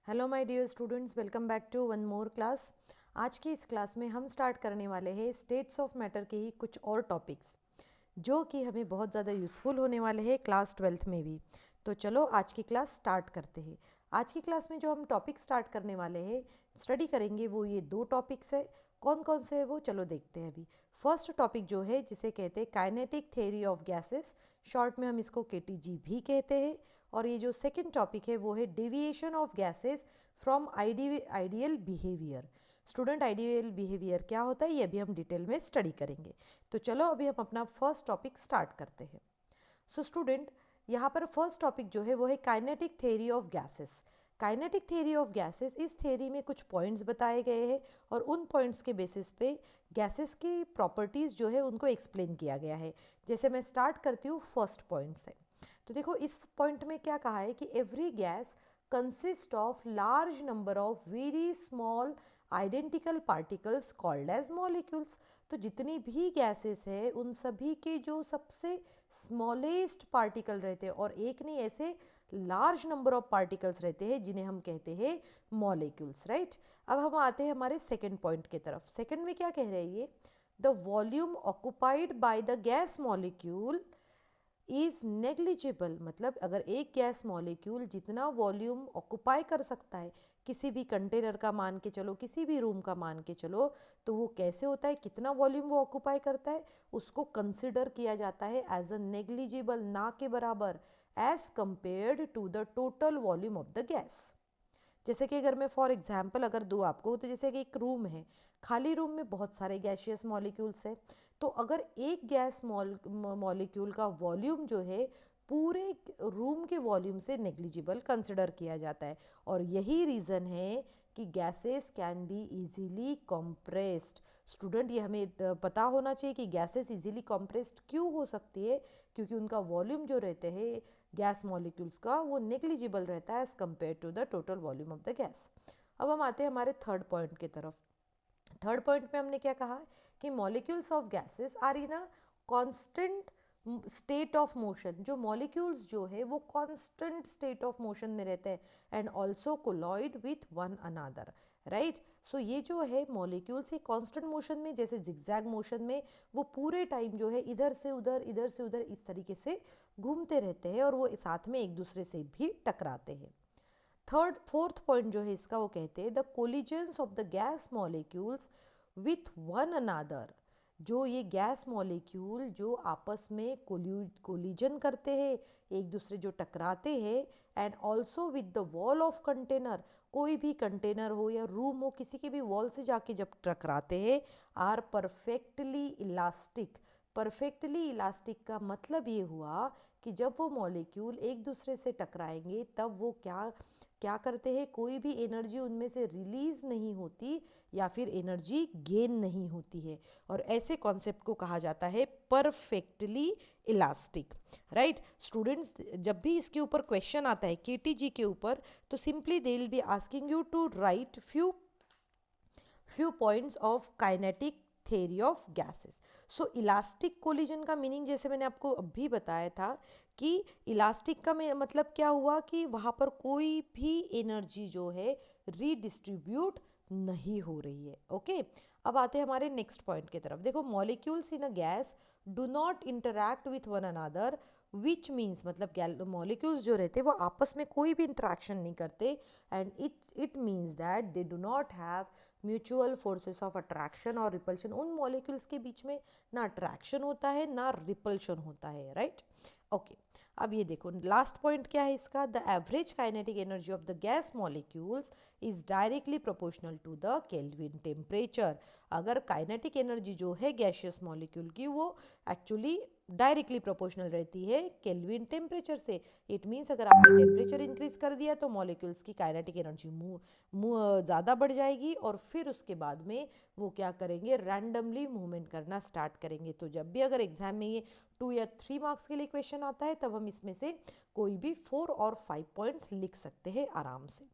Hello my dear students, welcome back to one more class. आज की इस class में हम स्टार्ट करने वाले हैं स्टेट्स ऑफ मैटर के ही कुछ और टॉपिक्स जो कि हमें बहुत ज़्यादा यूज़फुल होने वाले हैं क्लास 12th में भी। तो चलो आज की क्लास स्टार्ट करते हैं। आज की क्लास में जो हम टॉपिक स्टार्ट करने वाले हैं, स्टडी करेंगे, वो ये दो टॉपिक्स है। कौन कौन से है वो चलो देखते हैं अभी। फर्स्ट टॉपिक जो है जिसे कहते हैं kinetic theory of gases, short में हम इसको केटीजी भी कहते हैं। और ये जो सेकंड टॉपिक है वो है deviation of gases from ideal behaviour. Student, ideal behaviour क्या होता है ये अभी हम डिटेल में स्टडी करेंगे। तो चलो अभी हम अपना फर्स्ट टॉपिक स्टार्ट करते हैं। सो स्टूडेंट, यहाँ पर फर्स्ट टॉपिक जो है वो है kinetic theory of gases. Kinetic theory of gases, इस थ्योरी में कुछ पॉइंट्स बताए गए हैं और उन पॉइंट्स के बेसिस पे गैसेस की प्रॉपर्टीज़ जो है उनको एक्सप्लेन किया गया है। जैसे मैं स्टार्ट करती हूँ फर्स्ट पॉइंट से। तो देखो इस पॉइंट में क्या कहा है कि every gas consist of large number of very small identical particles called as molecules. तो जितनी भी गैसेस है उन सभी के जो सबसे स्मॉलेस्ट पार्टिकल रहते हैं और एक नहीं ऐसे लार्ज नंबर ऑफ पार्टिकल्स रहते हैं जिन्हें हम कहते हैं मॉलिक्यूल्स, राइट। अब हम आते हैं हमारे सेकेंड पॉइंट की तरफ। सेकेंड में क्या कह रहे हैं ये, the volume occupied by the gas molecule is negligible. मतलब अगर एक गैस मॉलिक्यूल जितना वॉल्यूम ऑक्युपाई कर सकता है, किसी भी कंटेनर का मान के चलो, किसी भी रूम का मान के चलो, तो वो कैसे होता है, कितना वॉल्यूम वो ऑक्युपाई करता है, उसको कंसिडर किया जाता है एज अ नेग्लिजिबल, ना के बराबर, as compared to the total volume of the gas. जैसे कि अगर मैं फॉर एग्जांपल अगर दूँ आपको, तो जैसे कि एक रूम है, खाली रूम में बहुत सारे गैशियस मॉलिक्यूल्स हैं। तो अगर एक गैस मॉलिक्यूल का वॉल्यूम जो है पूरे रूम के वॉल्यूम से नेग्लिजिबल कंसिडर किया जाता है। और यही रीज़न है कि gases can be easily compressed. Student, ये हमें पता होना चाहिए कि गैसेस इजीली कंप्रेस्ड क्यों हो सकती है, क्योंकि उनका वॉल्यूम जो रहते हैं गैस मॉलिक्यूल्स का वो नेग्लिजिबल रहता है as compare to the total volume of the gas. अब हम आते हैं हमारे थर्ड पॉइंट की तरफ। थर्ड पॉइंट में हमने क्या कहा कि molecules of gases are in a constant state of motion. जो मॉलिक्यूल्स जो है वो कांस्टेंट स्टेट ऑफ मोशन में रहते हैं and also colloid with one another, right. So ये जो है मॉलिक्यूल्स ये कांस्टेंट मोशन में, जैसे जिगजैग मोशन में, वो पूरे टाइम जो है इधर से उधर इधर से उधर इस तरीके से घूमते रहते हैं और वो साथ में एक दूसरे से भी टकराते हैं। फोर्थ पॉइंट जो है इसका वो कहते हैं the collisions of the gas molecules with one अनादर। जो ये गैस मॉलिक्यूल जो आपस में कोलिजन करते हैं, एक दूसरे जो टकराते हैं, and also with the wall of container, कोई भी कंटेनर हो या रूम हो, किसी के भी वॉल से जाके जब टकराते हैं, are perfectly elastic. Perfectly elastic का मतलब ये हुआ कि जब वो मॉलिक्यूल एक दूसरे से टकराएंगे तब वो क्या क्या करते हैं, कोई भी एनर्जी उनमें से रिलीज नहीं होती या फिर एनर्जी गेन नहीं होती है। और ऐसे कॉन्सेप्ट को कहा जाता है परफेक्टली इलास्टिक, राइट। स्टूडेंट्स, जब भी इसके ऊपर क्वेश्चन आता है केटीजी के ऊपर, तो simply they will be asking you to write few points of kinetic theory of gases. So elastic collision का मीनिंग जैसे मैंने आपको अभी बताया था कि इलास्टिक का मतलब क्या हुआ कि वहाँ पर कोई भी एनर्जी जो है रीडिस्ट्रीब्यूट नहीं हो रही है, ओके। अब आते हैं हमारे नेक्स्ट पॉइंट की तरफ। देखो, molecules in a gas do not interact with one another, which means मतलब मॉलिक्यूल्स जो रहते हैं वो आपस में कोई भी इंटरेक्शन नहीं करते, and it means that they do not have mutual forces of attraction और रिपल्शन। उन मॉलिक्यूल्स के बीच में ना अट्रैक्शन होता है ना रिपल्शन होता है, राइट, ओके। अब ये देखो लास्ट पॉइंट क्या है इसका, the average kinetic energy of the gas molecules is directly proportional to the Kelvin temperature. अगर काइनेटिक एनर्जी जो है गैशियस मॉलिक्यूल की वो एक्चुअली डायरेक्टली प्रोपोर्शनल रहती है केल्विन टेम्परेचर से। इट मीन्स अगर आपने टेम्परेचर इंक्रीज कर दिया तो मॉलिक्यूल्स की काइनेटिक एनर्जी ज़्यादा बढ़ जाएगी और फिर उसके बाद में वो क्या करेंगे, रैंडमली मूवमेंट करना स्टार्ट करेंगे। तो जब भी अगर एग्जाम में ये 2 या 3 मार्क्स के लिए क्वेश्चन आता है तब हम इसमें से कोई भी 4 और 5 पॉइंट्स लिख सकते हैं आराम से।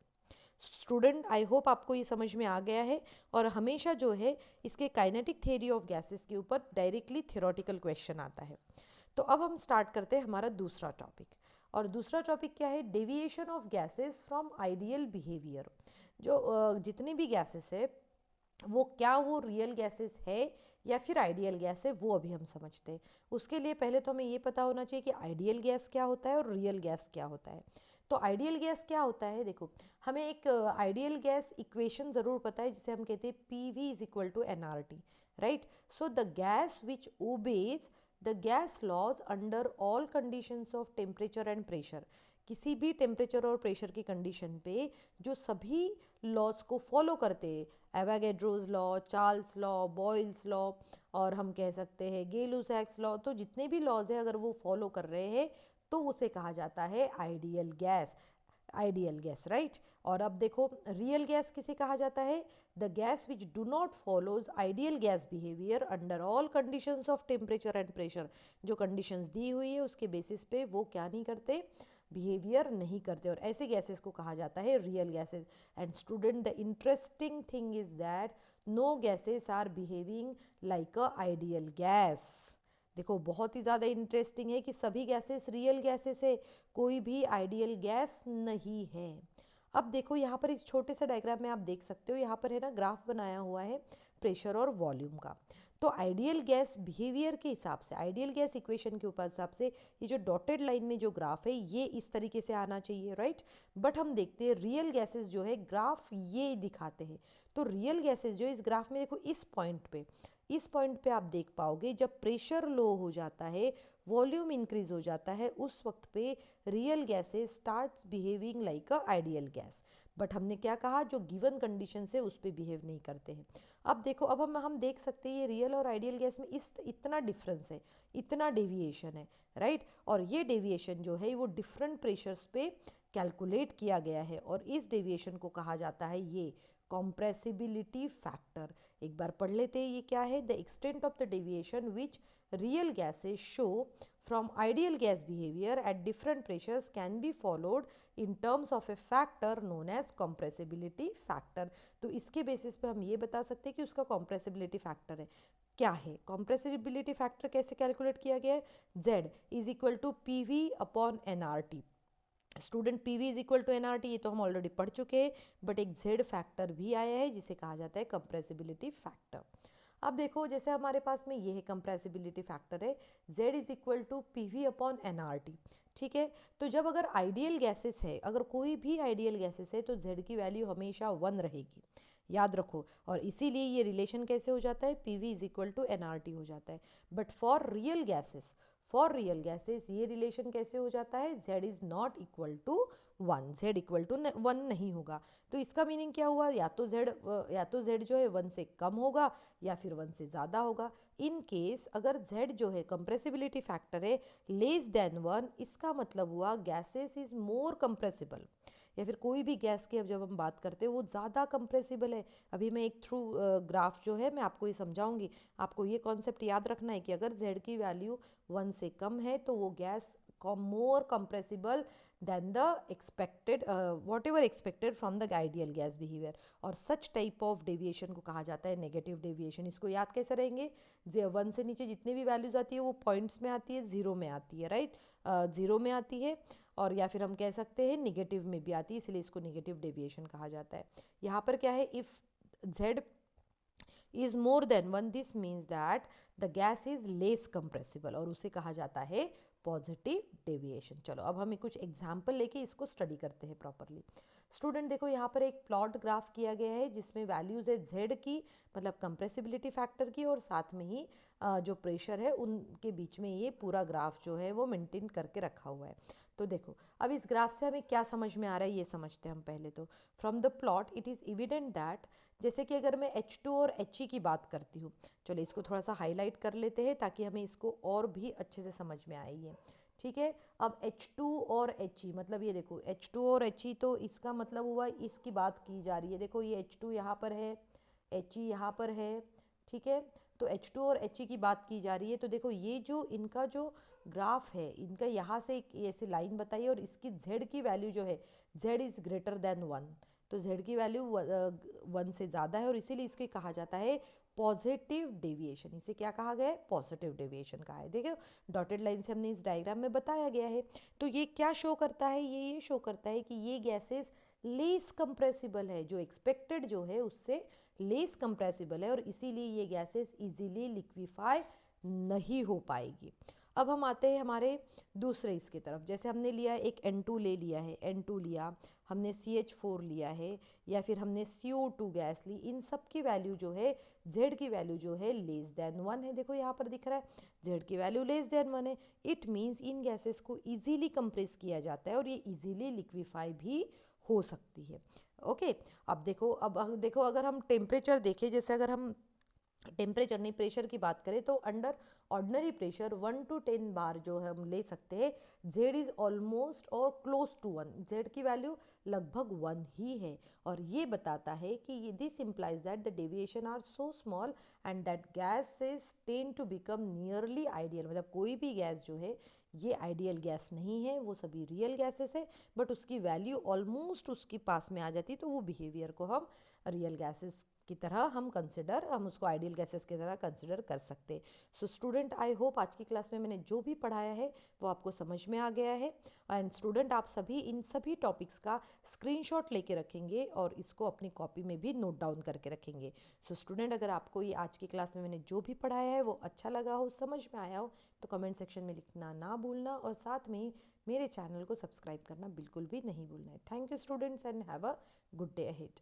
स्टूडेंट, आई होप आपको ये समझ में आ गया है। और हमेशा जो है इसके काइनेटिक थ्योरी ऑफ गैसेस के ऊपर डायरेक्टली थ्योरेटिकल क्वेश्चन आता है। तो अब हम स्टार्ट करते हैं हमारा दूसरा टॉपिक। और दूसरा टॉपिक क्या है, deviation of gases from ideal behaviour. जो जितनी भी गैसेस है वो क्या वो रियल गैसेस है या फिर आइडियल गैस है, वो अभी हम समझते हैं। उसके लिए पहले तो हमें ये पता होना चाहिए कि आइडियल गैस क्या होता है और रियल गैस क्या होता है। तो आइडियल गैस क्या होता है, देखो हमें एक आइडियल गैस इक्वेशन ज़रूर पता है जिसे हम कहते हैं PV is equal to NRT, right. So the gas which obeys the gas laws under all conditions of temperature and pressure, किसी भी टेम्परेचर और प्रेशर की कंडीशन पे जो सभी लॉज को फॉलो करते हैं, Avogadro's law, Charles law, Boyle's law, और हम कह सकते हैं गay-लुसाक्स लॉ, तो जितने भी लॉज हैं अगर वो फॉलो कर रहे हैं तो उसे कहा जाता है ideal gas, ideal gas, right. और अब देखो रियल गैस किसे कहा जाता है, the gas which do not follows ideal gas behaviour under all conditions of temperature and pressure, जो कंडीशंस दी हुई है उसके बेसिस पे वो क्या नहीं करते, बिहेवियर नहीं करते, और ऐसे गैसेस को कहा जाता है real gases. And student, the interesting thing is that no gases are behaving like a ideal gas. देखो बहुत ही ज़्यादा इंटरेस्टिंग है कि सभी गैसेस रियल गैसेस है, कोई भी आइडियल गैस नहीं है। अब देखो यहाँ पर इस छोटे से डायग्राम में आप देख सकते हो, यहाँ पर है ना ग्राफ बनाया हुआ है प्रेशर और वॉल्यूम का। तो आइडियल गैस बिहेवियर के हिसाब से, आइडियल गैस इक्वेशन के ऊपर हिसाब से ये जो डॉटेड लाइन में जो ग्राफ है ये इस तरीके से आना चाहिए, राइट। बट हम देखते हैं रियल गैसेस जो है ग्राफ ये दिखाते हैं। तो रियल गैसेस जो इस ग्राफ में देखो इस पॉइंट पे आप देख पाओगे जब प्रेशर लो हो जाता है, वॉल्यूम इंक्रीज हो जाता है, उस वक्त पे real gases starts behaving like a ideal gas. But हमने क्या कहा, जो गिवन कंडीशन से उस पर बिहेव नहीं करते हैं। अब देखो अब हम देख सकते हैं ये रियल और आइडियल गैस में इतना डिफरेंस है, इतना डेविएशन है, राइट। और ये डेविएशन जो है वो डिफरेंट प्रेशर्स पे कैलकुलेट किया गया है, और इस डेविएशन को कहा जाता है ये कॉम्प्रेसिबिलिटी फैक्टर। एक बार पढ़ लेते हैं ये क्या है, the extent of the deviation which real gases show from ideal gas behavior at different pressures can be followed in terms of a factor known as compressibility factor। तो इसके बेसिस पे हम ये बता सकते हैं कि उसका compressibility factor है क्या है। compressibility factor कैसे कैलकुलेट किया गया है, Z is equal to PV upon NRT। Student PV is equal to NRT ये तो हम ऑलरेडी पढ़ चुके हैं, बट एक Z फैक्टर भी आया है जिसे कहा जाता है compressibility factor। अब देखो जैसे हमारे पास में ये है कंप्रेसिबिलिटी फैक्टर है, Z is equal to PV upon NRT, ठीक है। तो जब अगर आइडियल गैसेस है, अगर कोई भी आइडियल गैसेस है तो Z की वैल्यू हमेशा 1 रहेगी, याद रखो। और इसीलिए ये रिलेशन कैसे हो जाता है, PV is equal to NRT हो जाता है। बट फॉर रियल गैसेस ये रिलेशन कैसे हो जाता है, Z is not equal to 1, Z equal to 1 नहीं होगा। तो इसका मीनिंग क्या हुआ, या तो Z जो है 1 से कम होगा या फिर 1 से ज़्यादा होगा। इन केस अगर Z जो है कंप्रेसिबिलिटी फैक्टर है लेस देन 1, इसका मतलब हुआ गैसेस इज मोर कंप्रेसिबल, या फिर कोई भी गैस की अब जब हम बात करते हैं वो ज़्यादा कंप्रेसिबल है। अभी मैं एक थ्रू ग्राफ जो है मैं आपको ये समझाऊंगी, आपको ये कॉन्सेप्ट याद रखना है कि अगर Z की वैल्यू 1 से कम है तो वो gas more compressible than the expected whatever expected from the ideal gas behavior, और such type of deviation को कहा जाता है नेगेटिव डेविएशन। इसको याद कैसे रहेंगे, 1 से नीचे जितनी भी वैल्यूज आती है वो पॉइंट्स में आती है, 0 में आती है, राइट, 0 में आती है, और या फिर हम कह सकते हैं निगेटिव में भी आती है, इसलिए इसको नेगेटिव डेविएशन कहा जाता है। यहाँ पर क्या है, if Z is more than 1 this means that the gas is less compressible, और उसे कहा जाता है पॉजिटिव डेविएशन। चलो अब हम कुछ एग्जाम्पल लेके इसको स्टडी करते हैं प्रॉपरली। स्टूडेंट देखो यहाँ पर एक प्लॉट ग्राफ किया गया है जिसमें वैल्यूज है Z की, मतलब कंप्रेसिबिलिटी फैक्टर की, और साथ में ही जो प्रेशर है उनके बीच में ये पूरा ग्राफ जो है वो मेंटेन करके रखा हुआ है। तो देखो अब इस ग्राफ से हमें क्या समझ में आ रहा है ये समझते हैं हम पहले। तो from the plot it is evident that, जैसे कि अगर मैं H2 और He की बात करती हूँ, चलो इसको थोड़ा सा हाईलाइट कर लेते हैं ताकि हमें इसको और भी अच्छे से समझ में आए ये, ठीक है। अब H2 और He, मतलब ये देखो H2 और He, तो इसका मतलब हुआ इसकी बात की जा रही है। देखो ये H2 यहाँ पर है, He यहाँ पर है, ठीक है। तो H2 और He की बात की जा रही है। तो देखो ये जो इनका जो ग्राफ है, इनका यहाँ से एक ऐसी लाइन बताइए, और इसकी Z की वैल्यू जो है Z इज़ ग्रेटर देन 1, तो Z की वैल्यू 1 से ज़्यादा है, और इसीलिए इसको कहा जाता है पॉजिटिव डेविएशन। इसे क्या कहा गया है? पॉजिटिव डेविएशन कहा है। देखो डॉटेड लाइन से हमने इस डायग्राम में बताया गया है। तो ये क्या शो करता है? ये शो करता है कि ये गैसेस लेस कंप्रेसिबल है, जो एक्सपेक्टेड जो है उससे लेस कंप्रेसिबल है, और इसीलिए ये गैसेस इजीली लिक्विफाई नहीं हो पाएगी। अब हम आते हैं हमारे दूसरे इसकी तरफ। जैसे हमने लिया एक N2 ले लिया है, N2 लिया, हमने CH4 लिया है, या फिर हमने CO2 गैस ली। इन सब की वैल्यू जो है, Z की वैल्यू जो है लेस देन 1 है। देखो यहाँ पर दिख रहा है Z की वैल्यू लेस देन 1 है। इट मीन्स इन गैसेस को इजीली कंप्रेस किया जाता है और ये इजीली लिक्विफाई भी हो सकती है। ओके, अब देखो अगर हम टेम्परेचर देखें, जैसे अगर हम टेम्परेचर नहीं प्रेशर की बात करें, तो under ordinary pressure 1 to 10 bar जो है हम ले सकते हैं, Z इज़ ऑलमोस्ट और क्लोज टू 1, Z की वैल्यू लगभग 1 ही है। और ये बताता है कि this implies that the deviation are so small and that gases tend to become nearly ideal. मतलब कोई भी गैस जो है ये आइडियल गैस नहीं है, वो सभी रियल गैसेस है, बट उसकी वैल्यू ऑलमोस्ट उसके पास में आ जाती है, तो वो बिहेवियर को हम रियल गैसेस की तरह हम उसको आइडियल गैसेस की तरह कंसिडर कर सकते हैं। सो स्टूडेंट, आई होप आज की क्लास में मैंने जो भी पढ़ाया है वो आपको समझ में आ गया है। एंड स्टूडेंट, आप सभी इन सभी टॉपिक्स का स्क्रीनशॉट लेके रखेंगे और इसको अपनी कॉपी में भी नोट डाउन करके रखेंगे। सो स्टूडेंट, अगर आपको ये आज की क्लास में मैंने जो भी पढ़ाया है वो अच्छा लगा हो, समझ में आया हो, तो कमेंट सेक्शन में लिखना ना भूलना, और साथ में ही मेरे चैनल को सब्सक्राइब करना बिल्कुल भी नहीं भूलना है। Thank you students and have a good day ahead.